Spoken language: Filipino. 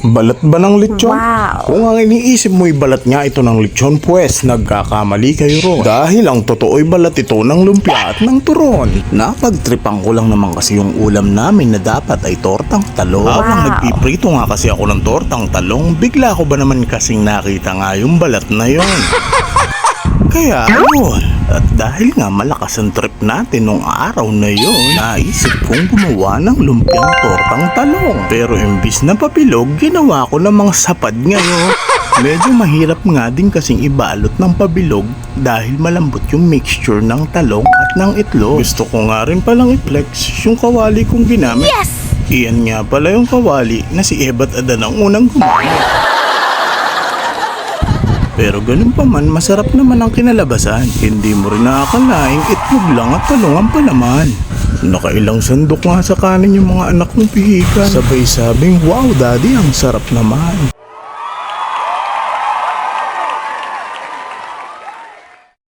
Balat ba ng lechon? Wow. Kung ang iniisip mo'y balat nga ito ng lechon, pues nagkakamali kayo ron. Dahil ang totoo'y balat ito ng lumpia at ng turon. Napagtripan ko lang naman kasi yung ulam namin na dapat ay tortang talong. Habang nagpiprito nga kasi ako ng tortang talong, bigla ko ba naman kasing nakita nga yung balat na yon. Kaya yun, at dahil nga malakas ang trip natin nung araw na yun, naisip kong gumawa ng lumpiang tortang talong. Pero imbis na papilog, ginawa ko namang sapad ngayon. Medyo mahirap nga din kasing ibalot ng pabilog dahil malambot yung mixture ng talong at ng itlog. Gusto ko nga rin palang i-flex yung kawali kong ginamit. Yes! Iyan nga pala yung kawali na si Ebat Adan ang unang gumamit. Pero ganun pa man, masarap naman ang kinalabasan. Hindi mo rin nakakalaing itlog lang at talong ang palaman. Nakailang sandok nga sa kanin yung mga anak kong pihikan. Sabay sabing, wow daddy, ang sarap naman.